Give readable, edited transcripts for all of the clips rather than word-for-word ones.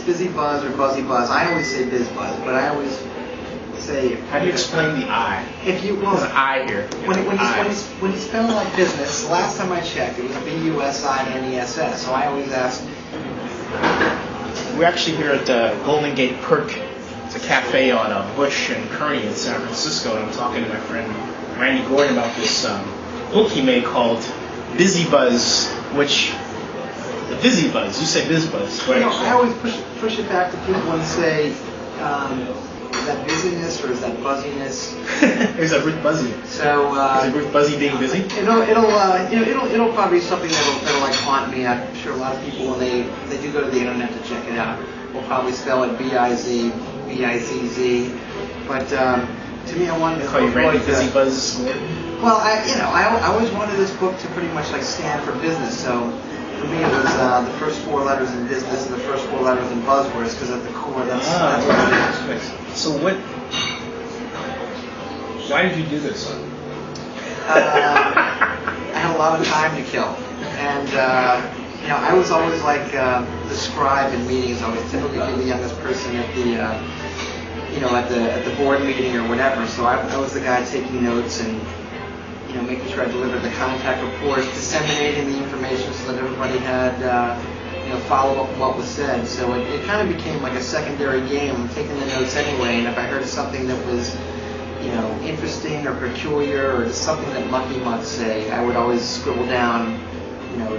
BusiBUZZ or BuzzYBuzz. I always say BusiBUZz, but I always say. How do you explain the I? If you There's an I here. When you spell like business, the last time I checked, it was BusiNess. So I always ask. We're actually here at the Golden Gate Perk. It's a cafe on Bush and Kearny in San Francisco, and I'm talking to my friend Randy Gordon about this book he made called BusiBUZZ, which the BusiBUZZ. You say BusiBUZZ, right? You know, I always push it back to people and say, is that busyness or is that buzziness? Is that Ruth Buzzy? So is it Ruth Buzzy being busy? It'll probably be something that'll like haunt me. I'm sure a lot of people when they do go to the internet to check it out will probably spell it BIZBIZZ. But to me, I wanted to call you Randy BusiBUZZ. Well, I always wanted this book to pretty much like stand for business. So for me, it was the first 4 letters in business and the first 4 letters in buzzwords, because at the core, that's what it is. So why did you do this? I had a lot of time to kill, and I was always like the scribe in meetings. I was typically the youngest person at the at the board meeting or whatever. So I was the guy taking notes and making sure I delivered the contact reports, disseminating the information so that everybody had follow up what was said. So it kind of became like a secondary game. I'm taking the notes anyway, and if I heard something that was interesting or peculiar or just something that Monkey must say, I would always scribble down,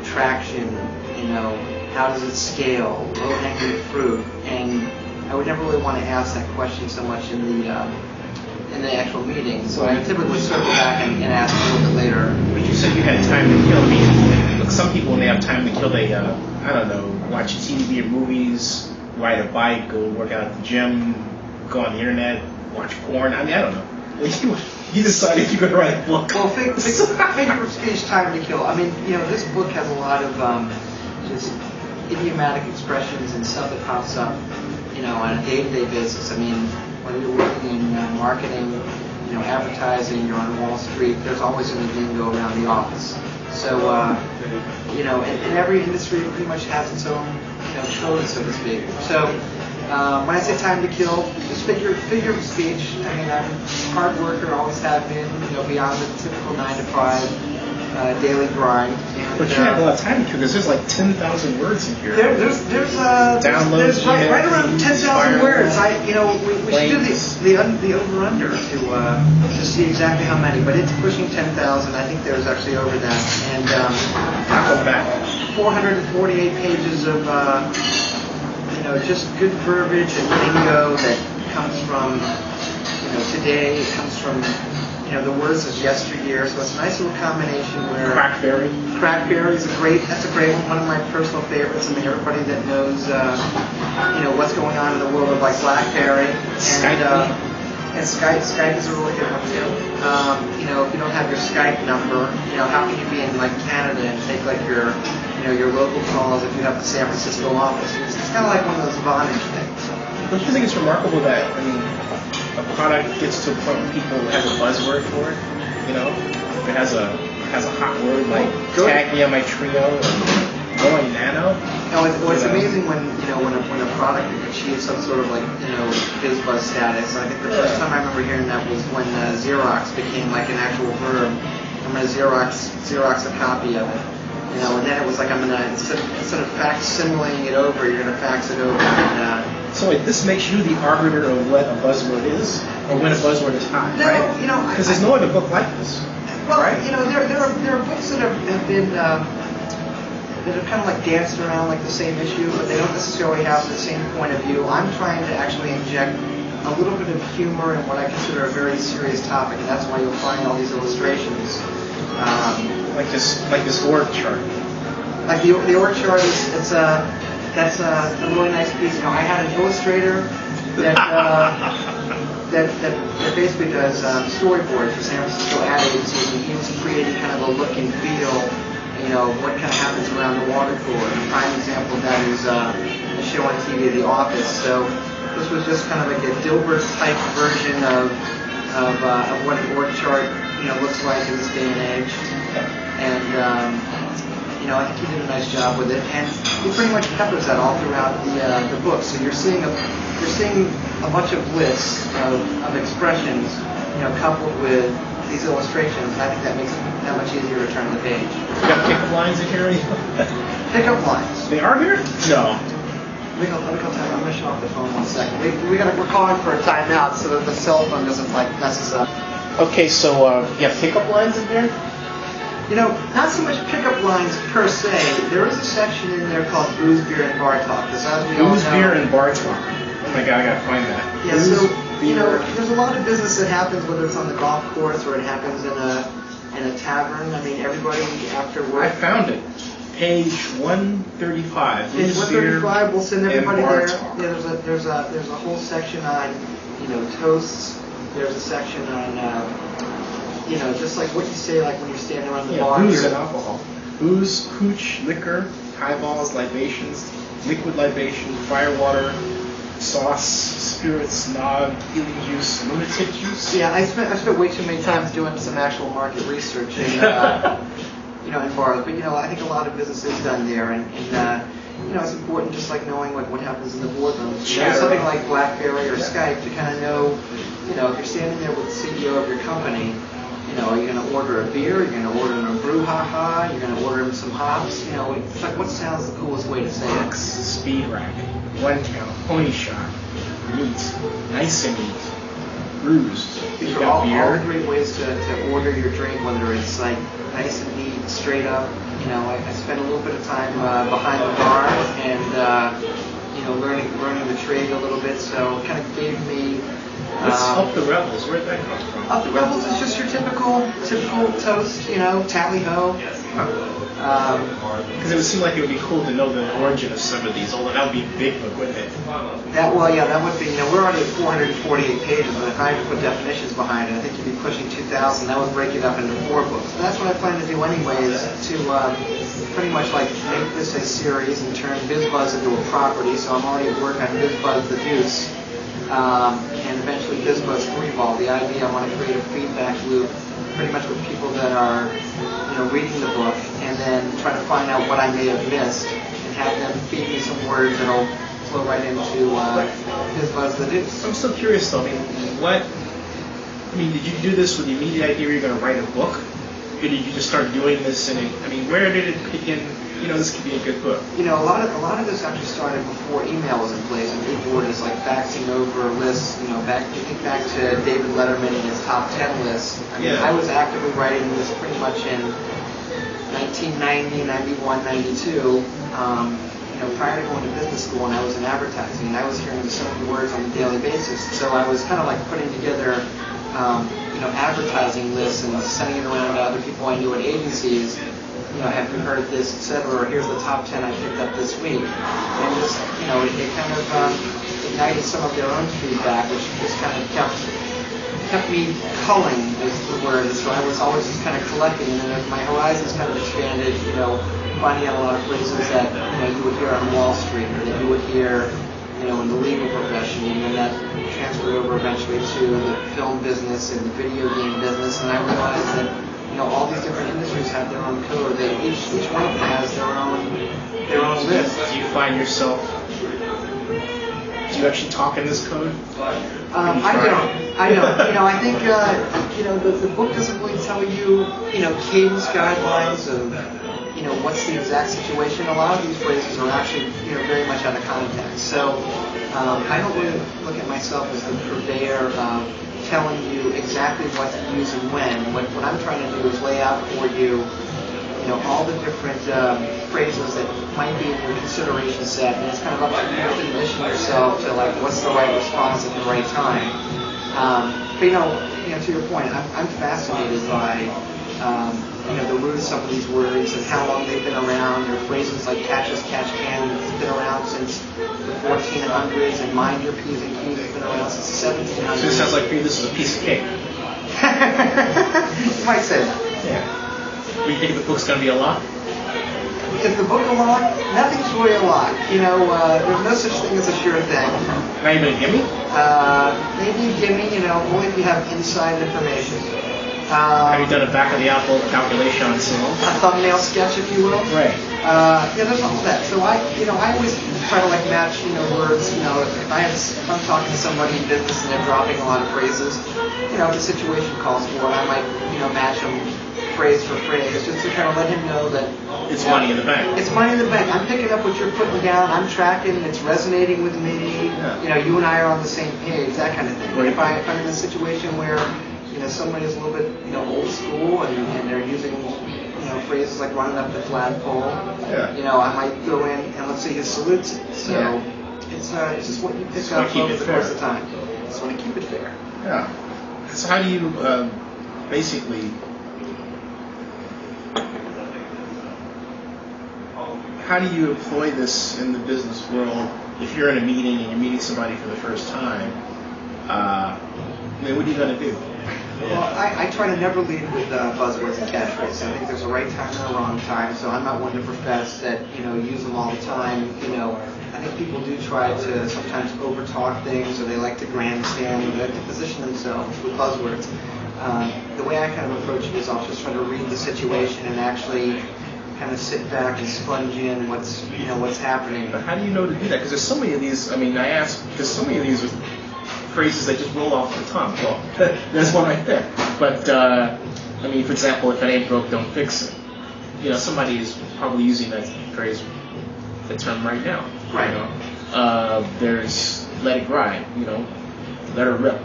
traction, how does it scale, low-hanging fruit, and I would never really want to ask that question so much in the actual meeting. So I typically circle back and ask a little bit later. But you said you had time to kill. I mean, look, some people when they have time to kill, they watch TV or movies, ride a bike, go work out at the gym, go on the internet, watch porn. I mean, I don't know. You decided you're going to write a book. Well, figure of speech, time to kill. I mean, this book has a lot of just idiomatic expressions and stuff that pops up, on a day-to-day basis. I mean, whether you're working in marketing, advertising, you're on Wall Street, there's always going to be lingo around the office. So, and every industry pretty much has its own, code, so to speak. So, when I say time to kill, just figure of speech. I mean, I'm a hard worker, always have been, beyond the typical 9 to 5 daily grind. And, but you have a lot of time to kill because there's like 10,000 words in here. There's downloads, right around 10,000 words. We should do the over/under to see exactly how many, but it's pushing 10,000. I think there's actually over that, and 448 pages of just good verbiage and lingo that comes from today. It comes from the words of yesteryear. So it's a nice little combination where Crackberry is a great one of my personal favorites. I mean, everybody that knows what's going on in the world of like BlackBerry and Skype is a really good one too. If you don't have your Skype number, how can you be in like Canada and take like your local calls if you have the San Francisco office? It's kind of like one of those Vonage things. Don't you think it's remarkable that a product gets to a point where people have a buzzword for it? If it has a hot word like tag me on my trio or going nano. It's amazing when a product achieves some sort of like BuzzBuzz status. I think the first time I remember hearing that was when Xerox became like an actual verb. I'm going to Xerox a copy of it. And then it was like I'm going to instead of facsimiling it over, you're going to fax it over. And, so this makes you the arbiter of what a buzzword is, or when a buzzword is hot, right? Because there's no other book like this. Well, right? There are books that have been that have kind of like danced around like the same issue, but they don't necessarily have the same point of view. I'm trying to actually inject a little bit of humor in what I consider a very serious topic, and that's why you'll find all these illustrations. Like this org chart. Like the org chart that's a really nice piece. I had an illustrator that basically does storyboards for San Francisco ad agencies, and he was creating kind of a look and feel, what kind of happens around the water cooler. And a prime example of that is a show on TV, The Office. So this was just kind of like a Dilbert type version of what an org chart looks like in this day and age. And I think he did a nice job with it, and he pretty much peppers that all throughout the book. So you're seeing a bunch of lists of expressions, coupled with these illustrations, and I think that makes it that much easier to turn the page. You got pickup lines in here? Pickup lines. They are here? No. Let me go time. I'm gonna shut off the phone 1 second. We're calling for a timeout so that the cell phone doesn't mess us up. Okay, so you have pickup lines in there? Not so much pickup lines per se. There is a section in there called Booze, Beer, and Bar Talk. Because as we all know, Booze, Beer, and Bar Talk. Oh my God, I gotta find that. Yeah, Booze, so beer. there's a lot of business that happens, whether it's on the golf course or it happens in a tavern. I mean, everybody after work. I found it. Page 135. Page 135. We'll send everybody there. Talk. Yeah, there's a whole section on toasts. There's a section on just like what you say, like when you're standing around the bar. Booze and alcohol. Booze, hooch, liquor, highballs, libations, liquid libation, firewater, sauce, spirits, nog, healing juice, lunatic juice. Yeah, I spent way too many times doing some actual market research in bars. But I think a lot of business is done there, and it's important, just like knowing what happens in the boardroom. Something like BlackBerry or Skype to kind of know, if you're standing there with the CEO of your company. Are you going to order a beer? Are you going to order him a brouhaha? You're going to order him some hops? It's like, what sounds the coolest way to say it? Box, speed rack, one count, pony shot, meat, nice and neat, bruised. These are all great ways to order your drink, whether it's like nice and neat, straight up. I spent a little bit of time behind the bar and learning the trade a little bit, so it kind of gave me. Let's Up the Rebels. Where'd that come from? Up the Rebels is just your typical toast, tally ho. Because it would seem like it would be cool to know the origin of some of these, although that would be a big book, wouldn't it? That would be. We're already at 448 pages, and if I had to put definitions behind it, I think you'd be pushing 2,000. That would break it up into 4 books. But that's what I plan to do anyways, to pretty much like make this a series and turn BusiBUZZ into a property. So I'm already working on BusiBUZZ the Deuce. And eventually BusiBUZZ Freeball. The idea, I want to create a feedback loop pretty much with people that are reading the book, and then try to find out what I may have missed and have them feed me some words that'll flow right into BusiBUZZ the Deuce. I'm still curious though, did you do this with the immediate idea you were going to write a book? Or did you just start doing this where did it begin? This could be a good book. A lot of this actually started before email was in place, and people were just like faxing over lists. Back to David Letterman and his top 10 lists. I was actively writing this pretty much in 1990, 91, 92. Prior to going to business school, and I was in advertising, and I was hearing so many words on a daily basis. So I was kind of like putting together, advertising lists and sending it around to other people I knew at agencies. Have you heard this, etc., or here's the top 10 I picked up this week. And just, it kind of ignited some of their own feedback, which just kind of kept me culling, is the word. So I was always just kind of collecting, and then as my horizons kind of expanded, finding out a lot of phrases that, you would hear on Wall Street, or that you would hear, in the legal profession, and then that transferred over eventually to the film business and the video game business, and I realized that all these different industries have their own code. Each one of them has their own list. Do you find yourself? Do you actually talk in this code? I don't. I think the book doesn't really tell you cadence guidelines of what's the exact situation. A lot of these phrases are actually very much out of context. So I don't really look at myself as the purveyor of telling you exactly what to use and when. What I'm trying to do is lay out for you, all the different phrases that might be in your consideration set, and it's kind of up to you to condition yourself to like what's the right response at the right time. But to your point, I'm fascinated by the roots of these words and how long they've been around. There are phrases like catch as catch can that's been around since the 1400s, and mind your P's and Q's has been around since the 1700s. So it sounds like for you this is a piece of cake. You might say that. Yeah. Do you think the book's going to be a lot? Is the book a lot? Nothing's really a lot. There's no such thing as a sure thing. Not even a gimme? Maybe a gimme, only if you have inside information. Have you done a back of the apple calculation on sales? A thumbnail sketch, if you will. Right. Yeah, there's all that. So I always try to like match, words. If I'm talking to somebody in business and they're dropping a lot of phrases, if the situation calls for it, I might, match them phrase for phrase, just to kind of let him know that it's money in the bank. It's money in the bank. I'm picking up what you're putting down. I'm tracking. It's resonating with me. Yeah. You and I are on the same page. That kind of thing. Right. If I'm in a situation where somebody is a little bit old school and they're using phrases like running up the flagpole, I might go in and let's say he salutes it. So it's just what you pick up over the course of time. Just want to keep it fair. Yeah. So how do you basically? How do you employ this in the business world? If you're in a meeting and you're meeting somebody for the first time, what are you going to do? Well, I try to never lead with buzzwords and catchphrases. I think there's a right time and a wrong time, so I'm not one to profess that, use them all the time. I think people do try to sometimes overtalk things, or they like to grandstand, or they like to position themselves with buzzwords. The way I kind of approach it is I'll just try to read the situation and actually kind of sit back and sponge in what's happening. But how do you know to do that? Because there's so many of these. I mean, I ask because so many of these are phrases that just roll off the tongue. Well, there's one right there. But for example, if it ain't broke, don't fix it. Somebody is probably using that phrase, the term right now. Right. There's let it ride. Let her rip.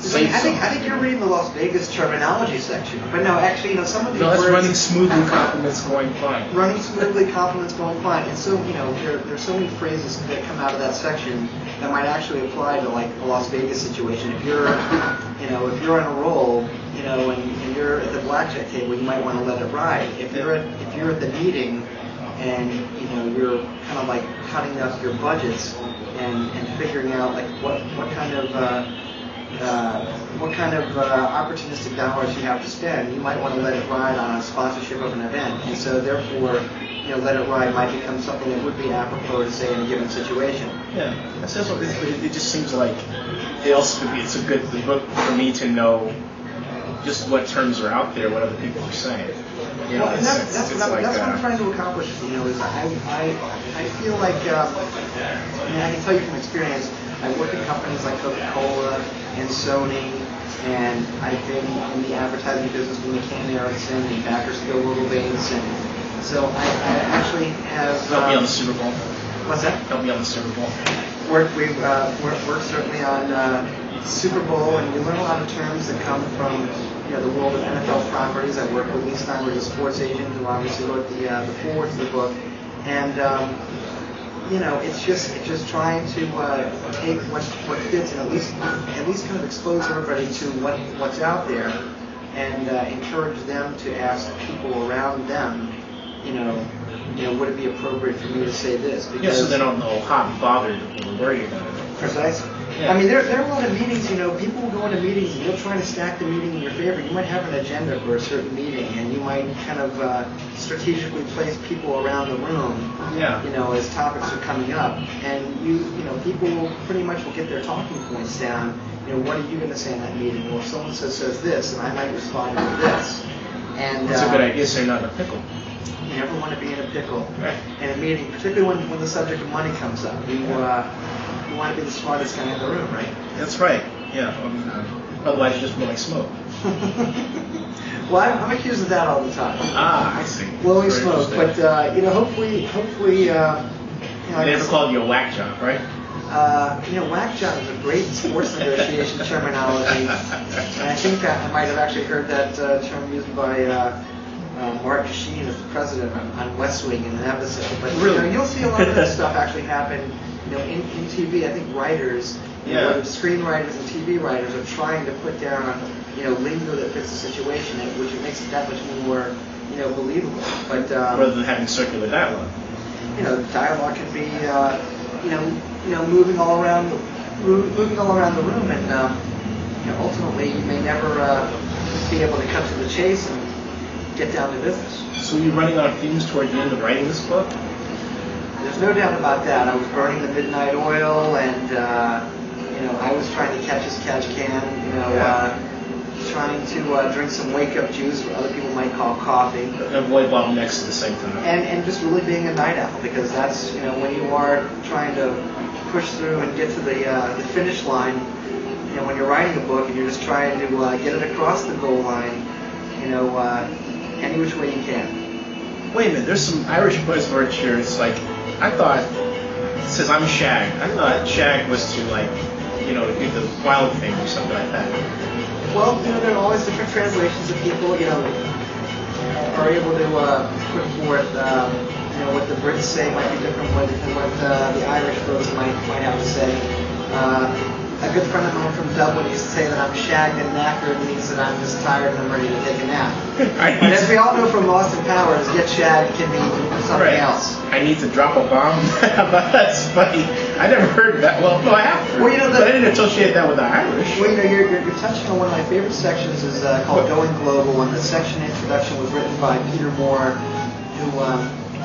I think you're reading the Las Vegas terminology section, but no, actually, some of these words. No, that's running smoothly, compliments going fine. Running smoothly, compliments going fine, and so there's so many phrases that come out of that section that might actually apply to like a Las Vegas situation. If you're, if you're on a roll, and you're at the blackjack table, you might want to let it ride. If you're at the meeting, and you're kind of like cutting up your budgets and figuring out like what kind of opportunistic dollars you have to spend, you might want to let it ride on a sponsorship of an event. And so therefore, let it ride might become something that would be apropos to say in a given situation. Yeah, that's what it just seems like. It's a good book for me to know just what terms are out there, what other people are saying. That's what I'm trying to accomplish. Is I feel like I can tell you from experience. I work in companies like Coca-Cola and Sony, and I've been in the advertising business with McCann Erickson and Bakersfield Little Bates, and so I actually have. Help me on the Super Bowl. What's that? Help me on the Super Bowl. We've worked certainly on Super Bowl, and we learn a lot of terms that come from the world of NFL properties. I work with Lee Steinberg, a sports agent, who obviously wrote the foreword to the book, and it's just trying to take what fits and at least kind of expose everybody to what's out there, and encourage them to ask people around them, would it be appropriate for me to say this? Because so they don't know hot and bothered where you're going to go. Precisely. Yeah. There are a lot of meetings, people will go into meetings and you'll try to stack the meeting in your favor. You might have an agenda for a certain meeting, and you might kind of strategically place people around the room, as topics are coming up. And people pretty much will get their talking points down. What are you going to say in that meeting? Well, someone says this, and I might respond with this. And it's a good idea, so you're not in a pickle. You never want to be in a pickle right. in a meeting, particularly when the subject of money comes up. You want to be the smartest guy in the room, right? That's right. Yeah. Otherwise, you just blowing smoke. Well, I'm accused of that all the time. Ah, I see. Blowing smoke, but hopefully. They never called you a whack job, right? Whack job is a great sports negotiation terminology, and I think I might have actually heard that term used by Mark Sheen as the president on West Wing in an episode. But really? You'll see a lot of that stuff actually happen. In TV, I think writers, whether screenwriters and TV writers, are trying to put down, lingo that fits the situation, which makes it that much more, believable. But rather than having circular dialogue. Dialogue can be, moving all around the room, and ultimately you may never be able to cut to the chase and get down to business. So you're running out of fumes toward the end of writing this book? There's no doubt about that. I was burning the midnight oil, and I was trying to catch as catch can. trying to drink some wake-up juice, what other people might call coffee. Avoid bottlenecks at the same time. And just really being a night owl, because that's, when you are trying to push through and get to the finish line, when you're writing a book and you're just trying to get it across the goal line, any which way you can. Wait a minute, there's some Irish buzzwords here. It's like, I thought, it says I'm shag. I thought shag was to do the wild thing or something like that. Well, there are always different translations of people, are able to put forth, what the Brits say might be different than what the Irish folks might have to say. A good friend of mine from Dublin used to say that I'm shagged and knackered means that I'm just tired and I'm ready to take a nap. But as we all know from Austin Powers, get shagged can mean something else. I need to drop a bomb. That's funny. I never heard that. Well, no, I have heard. Well, but I didn't associate that with the Irish. Well, you're touching on one of my favorite sections is called Going Global, and the section introduction was written by Peter Moore, who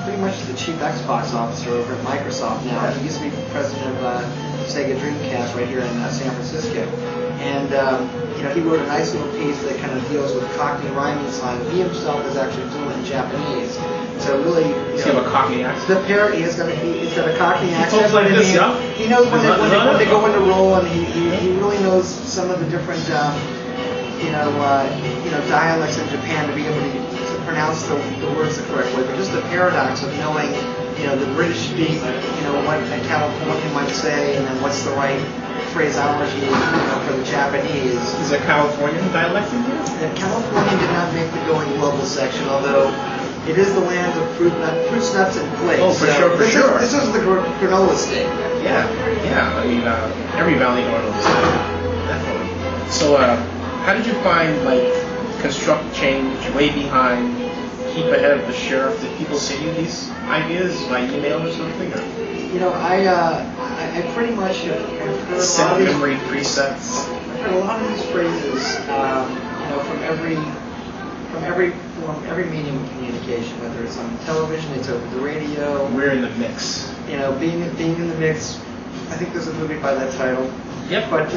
pretty much is the chief Xbox officer over at Microsoft now. He used to be president of Sega Dreamcast right here in San Francisco. And he wrote a nice little piece that kind of deals with Cockney rhyming slang. He himself is actually fluent in Japanese. So really, does he have a Cockney accent? The parody is going to be, it's got a Cockney accent. He talks like this, yeah? He knows when they go into role, and he really knows some of the different dialects in Japan to be able to pronounce the words the correct way. But just the paradox of knowing, the British speak, what a Californian might say, and then what's the right phraseology, for the Japanese. Is there Californian dialect in here? The Californian did not make the Going Global section, although it is the land of fruits, nuts, and flakes. Oh, for sure. This is the granola state. Yeah. I mean, every Valley granola state, definitely. So, how did you find, construct change, way behind, keep ahead of the sheriff? Did people send you these ideas by email or something? Or? I pretty much have heard set memory presets. I've heard a lot of these phrases, from every medium of communication, whether it's on television, it's over the radio. We're in the mix. Being in the mix. I think there's a movie by that title. Yep. But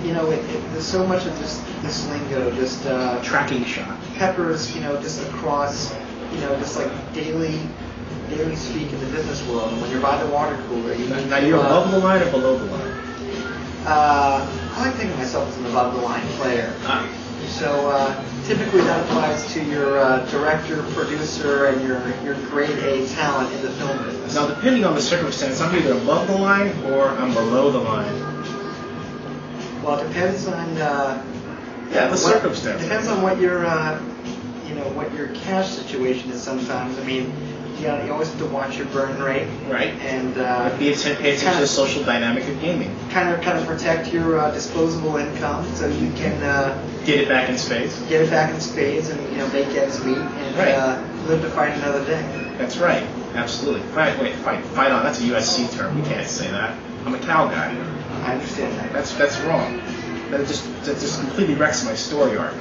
there's so much of this lingo, just tracking shot. Peppers, just across, just like daily speak in the business world. And when you're by the water cooler, now you're above the line or below the line? I like thinking of myself as an above the line player. So typically that applies to your director, producer, and your grade A talent in the film business. Now, depending on the circumstance, I'm either above the line or I'm below the line. Well, it depends on the circumstance. Depends on what your what your cash situation is. Sometimes, I mean, you always have to watch your burn rate. Right. And pay attention to the social dynamic of gaming. Kind of protect your disposable income, so you can get it back in spades. Get it back in spades, and make ends meet, and live to fight another day. That's right. Absolutely. Fight on. That's a USC term. You can't say that. I'm a Cal guy. I understand that. That's wrong. That just completely wrecks my story arc.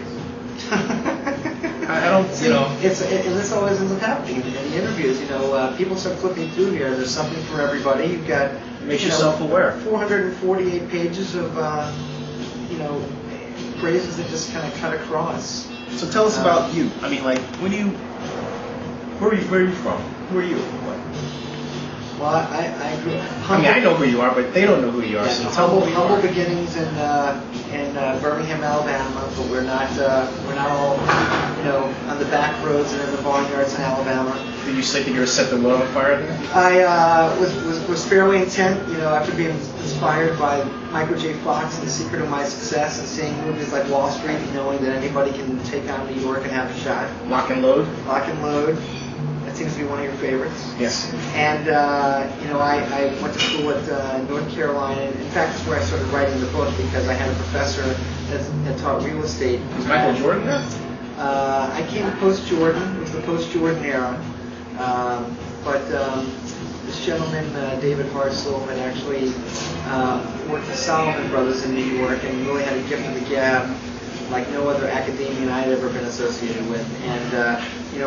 I don't, this always ends up happening in the interviews. People start flipping through here. There's something for everybody. You've got make yourself aware. 448 pages of phrases that just kind of cut across. So tell us about you. I mean, where are you from? Who are you? Well, I grew up. I know who you are, but they don't know who you are. Yeah, so tell me humble beginnings in Birmingham, Alabama, but we're not all on the back roads and in the barnyards in Alabama. Did you say that you were set the world on fire there? I was fairly intent, after being inspired by Michael J. Fox and The Secret of My Success, and seeing movies like Wall Street, and knowing that anybody can take on New York and have a shot. Lock and Load. Lock and Load. That seems to be one of your favorites. Yes. And, I went to school at North Carolina. In fact, that's where I started writing the book, because I had a professor that taught real estate. Was Michael Jordan there? I came post-Jordan. It was the post-Jordan era. But this gentleman, David Hartzell, had actually worked for Solomon Brothers in New York and really had a gift of the gab like no other academician I had ever been associated with. And,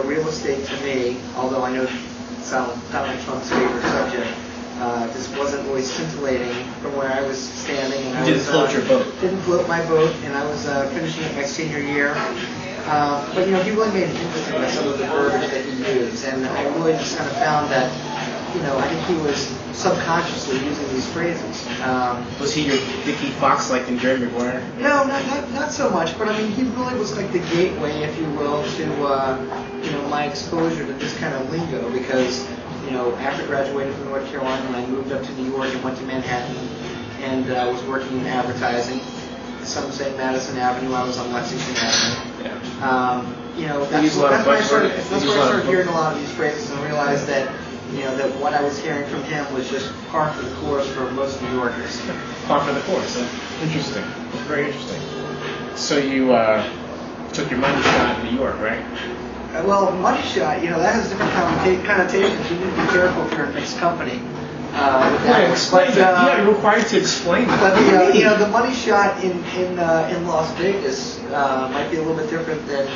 real estate to me, although I know it's not Donald Trump's favorite subject, just wasn't always scintillating from where I was standing. And You didn't float your boat. Didn't float my boat, and I was finishing up my senior year. But he really made it interesting by some of the verbiage that he used, and I really just kind of found that, I think he was subconsciously using these phrases. Was he your Dickie Fox like in Jerry Maguire? No, not so much. But I mean, he really was like the gateway, if you will, to my exposure to this kind of lingo. Because after graduating from North Carolina, I moved up to New York and went to Manhattan, and was working in advertising. Some say Madison Avenue. I was on Lexington Avenue. Yeah. That's where I started hearing a lot of these phrases and realized that. That what I was hearing from him was just par for the course for most New Yorkers. Par for the course. Interesting. Very interesting. So you took your money shot in New York, right? Well, money shot, that has different connotations. You need to be careful if you're a mixed company. Explain that. You're required to explain that. But the money shot in Las Vegas might be a little bit different than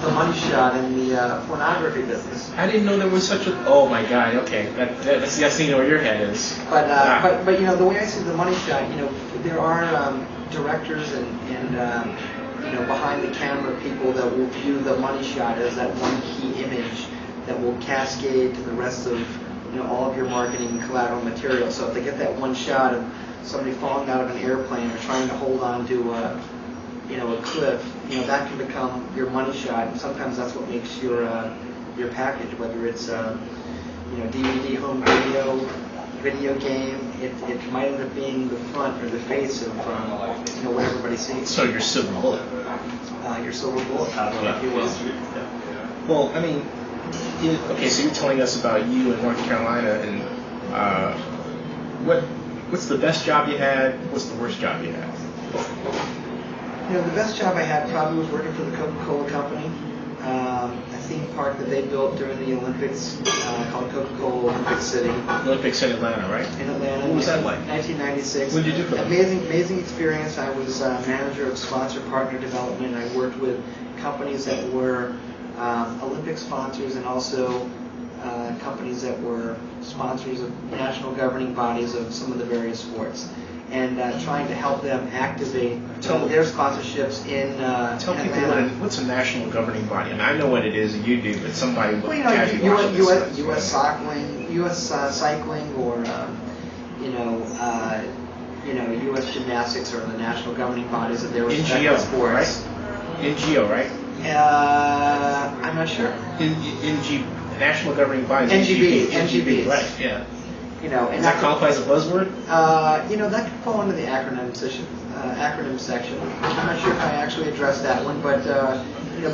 the money shot in the pornography business. I didn't know there was such a. Oh my God. Okay, that's where your head is. But the way I see the money shot, there are directors and behind the camera people that will view the money shot as that one key image that will cascade to the rest of all of your marketing and collateral material. So if they get that one shot of somebody falling out of an airplane or trying to hold on to a cliff, that can become your money shot. And sometimes that's what makes your package, whether it's DVD, home video game. It might end up being the front or the face of what everybody sees. So your silver bullet. Your silver bullet, if you will. Well, I mean. Okay, so you're telling us about you in North Carolina, and what's the best job you had? What's the worst job you had? The best job I had probably was working for the Coca-Cola Company. A theme park that they built during the Olympics called Coca-Cola Olympic City. Olympics in Atlanta, right? In Atlanta. What was that like? 1996. What did you do for them? Amazing experience. I was manager of sponsor partner development. I worked with companies that were Olympic sponsors and also companies that were sponsors of national governing bodies of some of the various sports, and trying to help them activate their sponsorships in Tell people Atlanta. what's a national governing body. I mean, I know what it is, and you do, but somebody would U.S. cycling, or U.S. gymnastics are the national governing bodies of their respective sports. Right? NGO, right? I'm not sure. National governing bodies. NGB, right? Yeah. And does that qualify as a buzzword? That could fall into the acronym section. I'm not sure if I actually addressed that one, but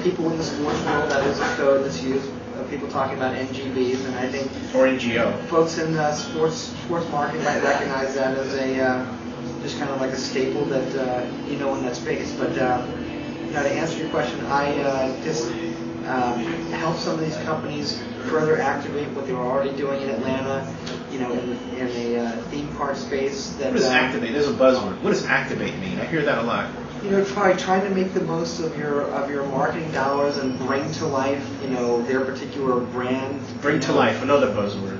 people in the sports world, that is a code that's used. People talking about NGBs, and I think or NGO. Folks in sports marketing might recognize that as a just kind of like a staple that in that space. But to answer your question, I just help some of these companies further activate what they were already doing in Atlanta, in a theme park space. That, what does activate? There's a buzzword. What does activate mean? I hear that a lot. Trying to make the most of your marketing dollars and bring to life, their particular brand. Bring to life, another buzzword.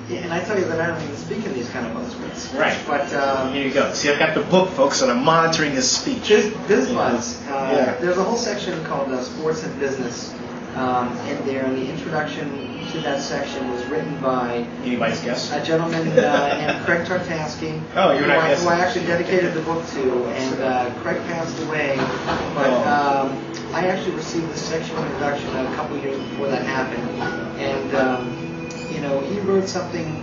Yeah, and I tell you that I don't even speak in these kind of buzzwords. Right. But here you go. See, I've got the book, folks, and I'm monitoring his speech. BusiBUZZ. There's a whole section called Sports and Business in there, and the introduction to that section was written by anybody's guess? A gentleman named Craig Tartansky, who I actually dedicated the book to, and Craig passed away, but I actually received the section introduction a couple years before that happened, and he wrote something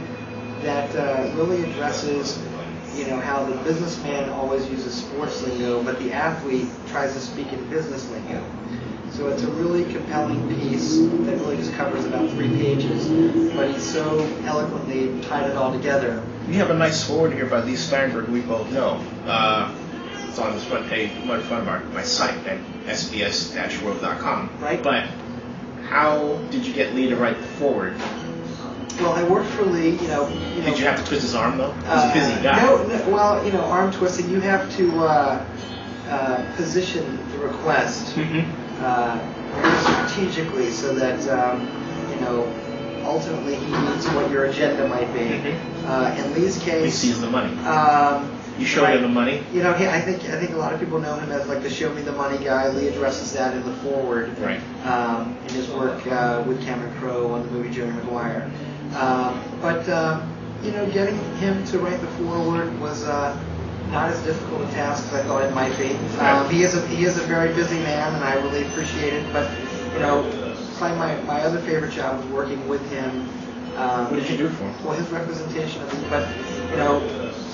that really addresses how the businessman always uses sports lingo, but the athlete tries to speak in business lingo. So it's a really compelling piece that really just covers about 3 pages, but he so eloquently tied it all together. We have a nice forward here by Lee Steinberg, we both know. It's on this front page, in front of my site at sbs-world.com. Right. But how did you get Lee to write the forward? Well, I worked for Lee, Did you have to twist his arm, though? He's a busy guy. No, arm twisting, you have to position the request very strategically so that, ultimately he meets what your agenda might be. In Lee's case, He sees the money. You show right. him the money. You know, I think a lot of people know him as like the "show me the money" guy. Lee addresses that in the foreword, Right. In his work with Cameron Crowe on the movie Jerry Maguire. But you know, getting him to write the foreword was not as difficult a task as I thought it might be. He is a very busy man, and I really appreciate it. But you know, probably my other favorite job was working with him. What did you do for him? Well, his representation of it. But you know,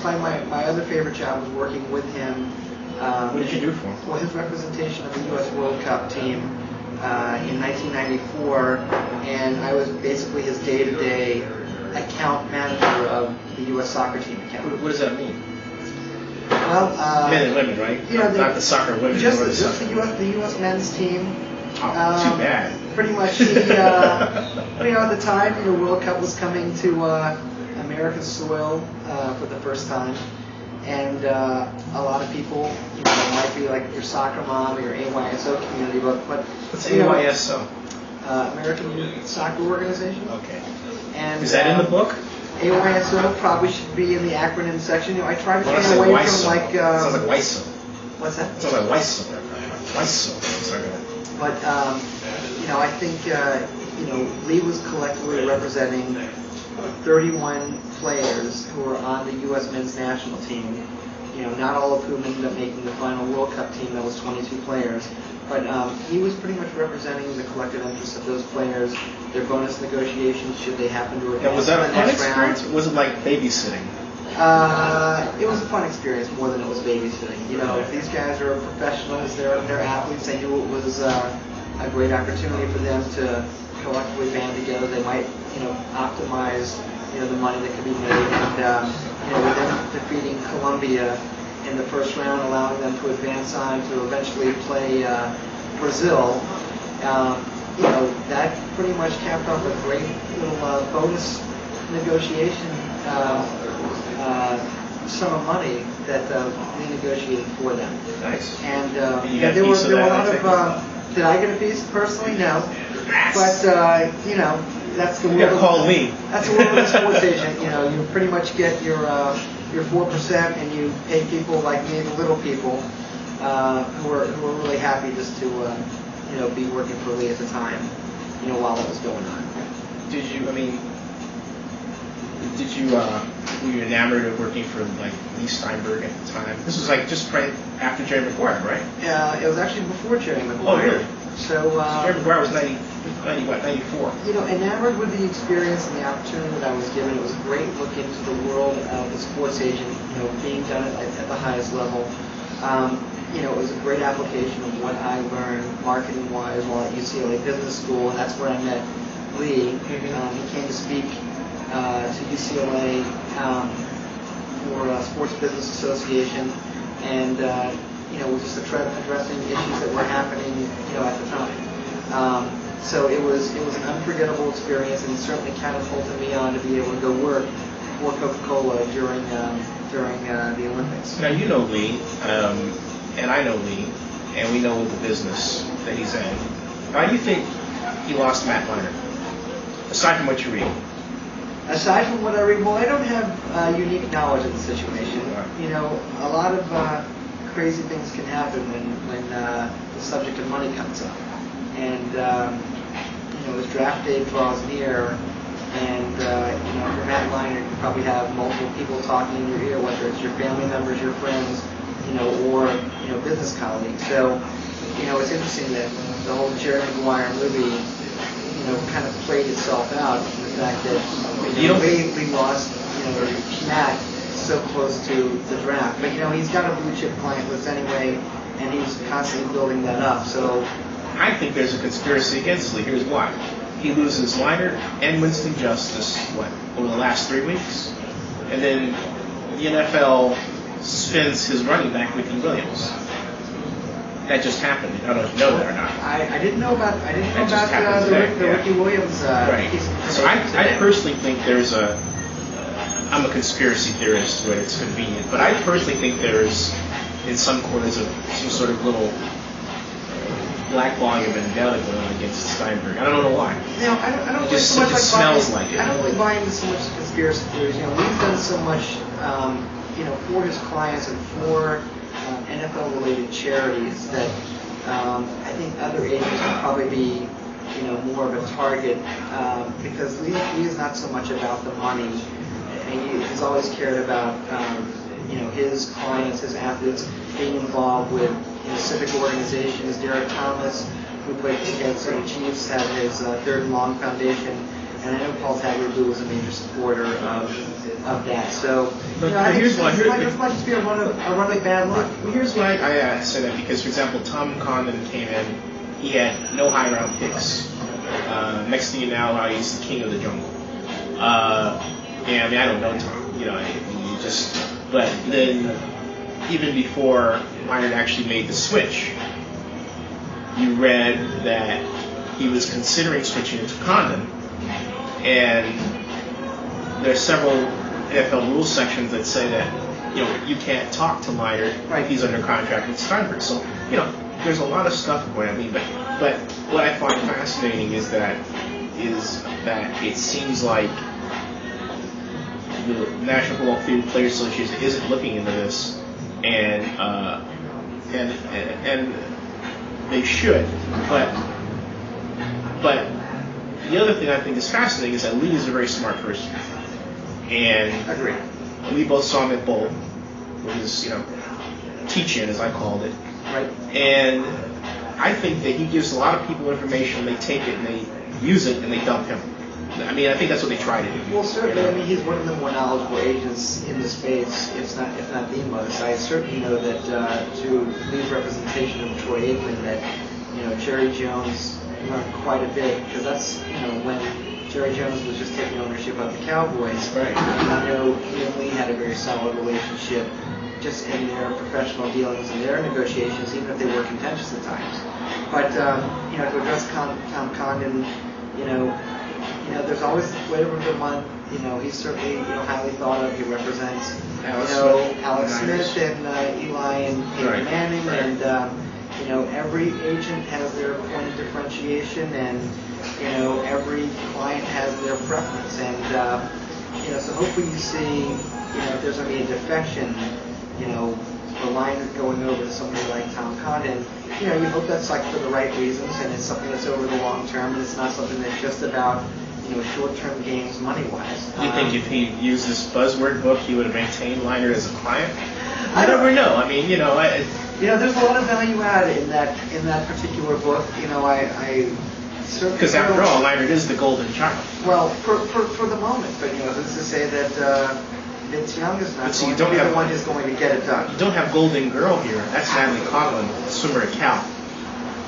probably my other favorite job was working with him. What did you do for him? Well, his representation of the U.S. World Cup team in 1994, and I was basically his day-to-day account manager of the U.S. soccer team account. What does that mean? Well, Men and women, right? You know, not the soccer women. Just the the U.S. men's team. Oh, too bad. Pretty much, he, you know, at the time, the World Cup was coming to American soil for the first time, and a lot of people, you know, it might be like your soccer mom or your AYSO community, but What's you know, AYSO? American Soccer Organization. Okay. And is that in the book? AYSO probably should be in the acronym section. You know, I try to stay away from like. Sounds like WISO. What's that? Sounds like WISO. WISO. But you know, I think you know, Lee was collectively representing 31 players who were on the U.S. men's national team. You know, not all of whom ended up making the final World Cup team. That was 22 players. But he was pretty much representing the collective interests of those players, their bonus negotiations should they happen to advance was that to a the fun next experience? round. Or was it like babysitting? It was a fun experience more than it was babysitting. You know, these guys are professionals, they're athletes. I knew it was a great opportunity for them to collectively band together. They might, you know, optimize, you know, the money that could be made. And, you know, with them defeating Colombia in the first round, allowing them to advance on to eventually play Brazil, you know, that pretty much capped off a great little bonus negotiation sum of money that we negotiated for them. Nice. And you got there a were piece of a that, lot I of. Did I get a piece personally? No. But you know, that's the You world. gotta call me. That's the world of a sports agent. You know, you pretty much get your 4%, and you pay people like me, the little people, who are really happy just to you know, be working for Lee at the time. You know, while that was going on. Did you? I mean, did you? Were you enamored of working for like Lee Steinberg at the time? This was like just right after Jerry Maguire, right? It was actually before Jerry Maguire. Oh, really? So Jerry Maguire was 94. You know, enamored with the experience and the opportunity that I was given. It was a great look into the world of the sports agent, you know, being done at the highest level. You know, it was a great application of what I learned marketing-wise while at UCLA Business School, and that's where I met Lee. He came to speak to UCLA for Sports Business Association, and you know, was just addressing issues that were happening, you know, at the time. So it was an unforgettable experience, and it certainly catapulted me on to be able to go work for Coca-Cola during the Olympics. Now you know Lee, and I know Lee, and we know the business that he's in. Why do you think he lost Matt Leinart? Aside from what you read. Aside from what I read, well, I don't have unique knowledge of the situation. You know, a lot of crazy things can happen when the subject of money comes up. And, you know, as draft day draws near, and, you know, for Matt Leinart, you probably have multiple people talking in your ear, whether it's your family members, your friends, you know, or, you know, business colleagues. So, you know, it's interesting that the whole Jerry Maguire movie, you know, kind of played itself out in the fact that, you know, we lost, you know, Matt so close to the draft. But, you know, he's got a blue chip client list anyway, and he's constantly building that up. So I think there's a conspiracy against Lee. Here's why. He loses Leinart and Winston Justice, over the last 3 weeks? And then the NFL spins his running back, Ricky Williams. That just happened. I don't know if you know that or not. I didn't know about the Ricky Williams right. piece. So I personally think there's I'm a conspiracy theorist when it's convenient, but I personally think there's in some corners some sort of little blackballing a vendetta going on against Steinberg. I don't know why. I don't It just, so much it just like smells buying, like it. I don't really buy into so much conspiracy theories. We've done so much, for his clients and for NFL-related charities that I think other agents would probably be, more of a target because Lee is not so much about the money, and he's always cared about, his clients, his athletes being involved with civic organizations. Derek Thomas, who played against the Chiefs, had his Third and Long Foundation, and I know Paul Tagliabue was a major supporter of that. So, I think this might just be a run of bad luck. Well, here's why I say that, because, for example, Tom Condon came in, he had no high round picks. Next thing you know, he's the king of the jungle. And I don't know Tom, but then even before Leonard actually made the switch, you read that he was considering switching to Condon, and there's several NFL rules sections that say that you can't talk to Leonard if he's under contract with Steinberg. So there's a lot of stuff going on. But what I find fascinating is that it seems like the National Football Field Players Association isn't looking into this, and they should. But the other thing I think is fascinating is that Lee is a very smart person, and Agreed. We both saw him at Bowl, with his teach-in, as I called it. Right. And I think that he gives a lot of people information, they take it and they use it and they dump him. I mean, I think that's what they try to do. Well, certainly. I mean, he's one of the more knowledgeable agents in the space, if not the most. I certainly know that through Lee's representation of Troy Aikman, that Jerry Jones learned quite a bit, because that's when Jerry Jones was just taking ownership of the Cowboys. Right. And I know he and Lee had a very solid relationship, just in their professional dealings and their negotiations, even if they were contentious at times. But to address Tom Condon, there's always whatever the one. He's certainly highly thought of. He represents Alex Smith and Eli and Peyton Manning, and every agent has their point of differentiation, and every client has their preference, and so hopefully you see if there's going to be a defection, or line going over to somebody like Tom Condon, you hope that's like for the right reasons, and it's something that's over the long term, and it's not something that's just about short-term gains money-wise. Do you think if he used this buzzword book, he would have maintained Leonard as a client? I never know. I mean, there's a lot of value added in that particular book. I certainly, because after all, Leonard is the golden child. Well, for the moment, but who's to say that Vince Young is not going to be the one who's going to get it done? You don't have Golden Girl here. That's Natalie Coughlin, swimmer at Cal.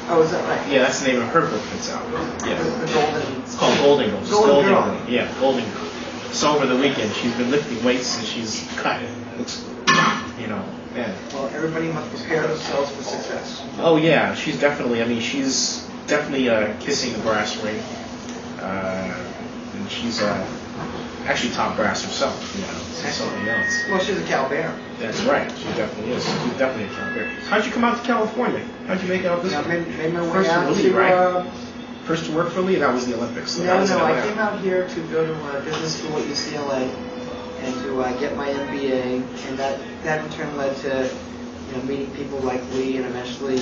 Oh, is that right? Yeah, that's the name of her book that's out. Yeah. The Golden. It's called Golden Girl. Golden Girl. Yeah, Golden Girl. So over the weekend, she's been lifting weights and she's cut. Looks, man. Well, everybody must prepare themselves for success. Oh yeah, she's definitely kissing the brass ring. And she's actually top brass herself, so something else. Well, she's a Cal Bear. That's right, she definitely is. She's definitely a Cal Bear. How'd you come out to California? How'd you make out this? Made my way First out to Lee, to, right? First to work for Lee? That was the Olympics. So no, I came out here to go to business school at UCLA and to get my MBA, and that in turn led to meeting people like Lee, and eventually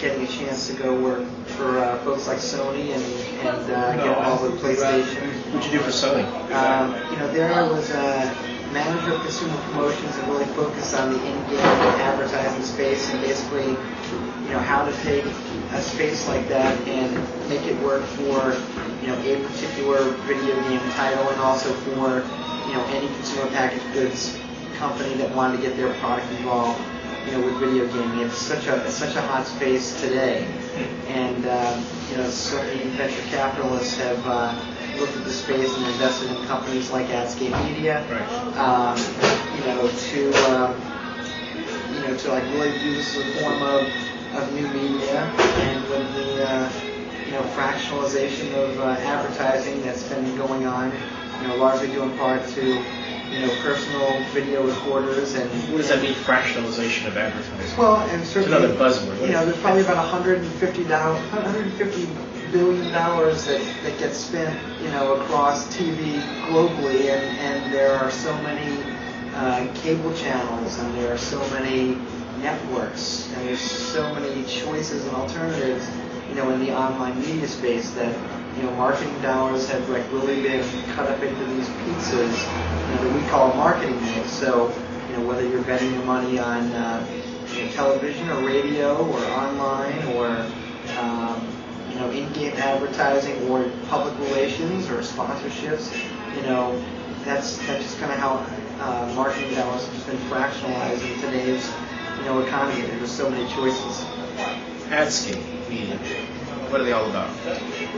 getting a chance to go work for folks like Sony and get involved with PlayStation. What'd you do for Sony? There I was manager of consumer promotions and really focused on the in-game advertising space, and basically, how to take a space like that and make it work for, a particular video game title, and also for, any consumer packaged goods company that wanted to get their product involved, with video gaming. It's such a hot space today, and so many venture capitalists have looked at the space and invested in companies like Adscape Media, right. To like really use the form of new media, and with the fractionalization of advertising that's been going on, largely due in part to personal video recorders and. What does that mean? Fractionalization of advertising. Well, and certainly. It's another buzzword. There's probably about $150 billion that gets spent, across TV globally, and there are so many cable channels, and there are so many networks, and there's so many choices and alternatives, in the online media space that, marketing dollars have really been cut up into these pizzas, that we call marketing mix. So, whether you're betting your money on television or radio or online or in-game advertising or public relations or sponsorships, that's just kind of how marketing dollars have been fractionalized in today's economy. There's so many choices. Adscape Media. What are they all about?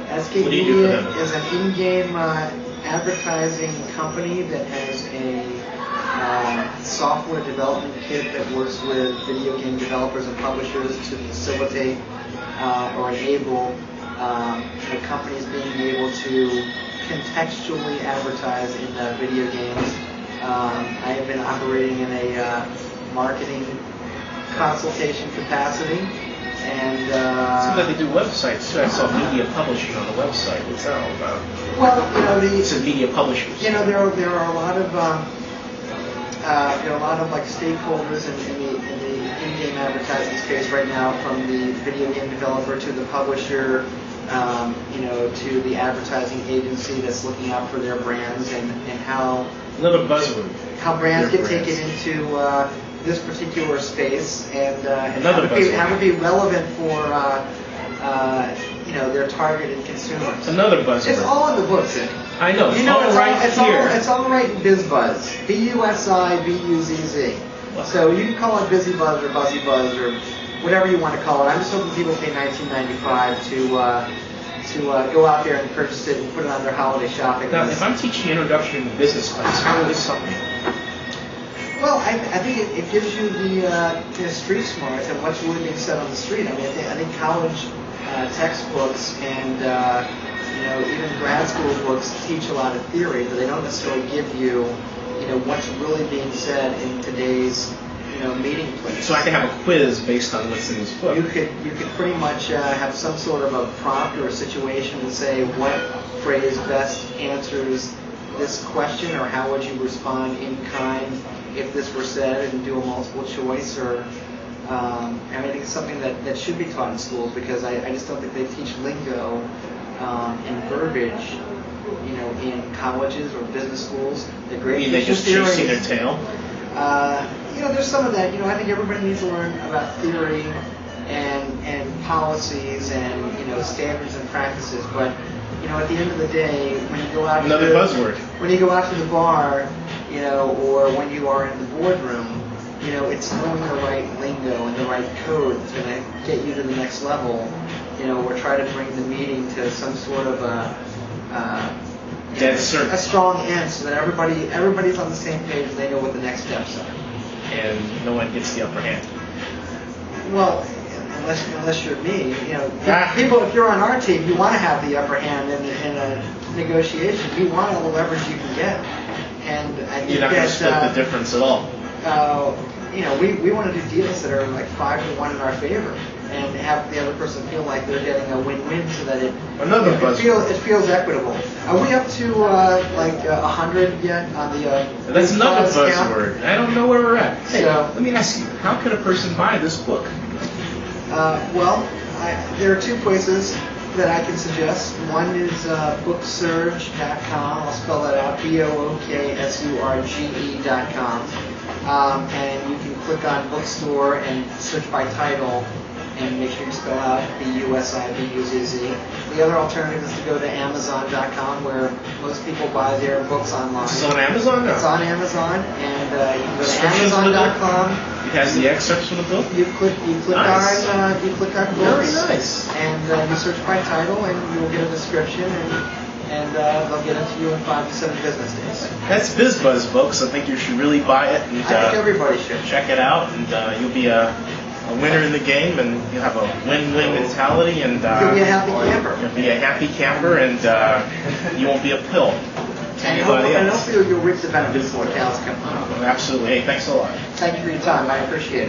Adscape Media is an in-game advertising company that has a software development kit that works with video game developers and publishers to facilitate or enable companies being able to contextually advertise in video games. I have been operating in a marketing consultation capacity, and seems like they do websites too. I saw media publishing on the website. What's that all about? Well, it's a media publishers. There are a lot of stakeholders in the in-game advertising space right now, from the video game developer to the publisher, to the advertising agency that's looking out for their brands, and how another buzzword. How brands get taken into this particular space, and how to be relevant for their targeted consumers. Another buzzword. It's all in the books. I know. It's all right here. It's all right in BusiBUZZ. BusiBUZZ. So you can call it BusiBUZZ or BusiBUZZ or whatever you want to call it. I'm just hoping people pay $19.95 to go out there and purchase it and put it on their holiday shopping Now, list. if I'm teaching introduction to business class, how will this help me? Well, I think it gives you the street smarts and what's really being said on the street. I think college textbooks and even grad school books teach a lot of theory, but they don't necessarily give you what's really being said in today's meeting place. So I can have a quiz based on what's in this book. You could pretty much have some sort of a prompt or a situation to say what phrase best answers this question, or how would you respond in kind if this were said, and do a multiple choice. Or I think it's something that should be taught in schools, because I just don't think they teach lingo and verbiage in colleges or business schools. They're great. You mean they just chasing their tail? There's some of that. I think everybody needs to learn about theory and policies and standards and practices. But at the end of the day, when you go out when you go out to the bar, or when you are in the boardroom, it's knowing the right lingo and the right code that's going to get you to the next level. Or try to bring the meeting to some sort of a strong end, so that everybody's on the same page and they know what the next steps are. And no one gets the upper hand. Well, unless you're me, people. If you're on our team, you want to have the upper hand in a negotiation. You want all the leverage you can get, and you're not going to split the difference at all. We want to do deals that are like 5-1 in our favor, and have the other person feel like they're getting a win-win, so that it feels equitable. Are we up to 100 yet on the? That's another buzzword. I don't know where we're at. Hey, so, let me ask you: how can a person buy this book? There are two places that I can suggest. One is booksurge.com. I'll spell that out: BOOKSURGE.com. And you can click on bookstore and search by title, and make sure you spell out BusiBUZZ. The other alternative is to go to Amazon.com, where most people buy their books online. It's on Amazon now? It's on Amazon, and you can go to Amazon.com. It has the excerpts from the book? You click nice. on books. Very nice. And you search by title, and you will get a description, and they'll get it to you in 5 to 7 business days. That's BusiBUZZ, folks. I think you should really buy it. And, I think everybody should. Check it out, and you'll be a winner in the game, and you'll have a win-win mentality, and you'll be a happy camper. You'll be a happy camper, and you won't be a pill. to anybody And else. hopefully you'll reap the benefits more tales come. Absolutely. Hey, thanks a lot. Thank you for your time. I appreciate it.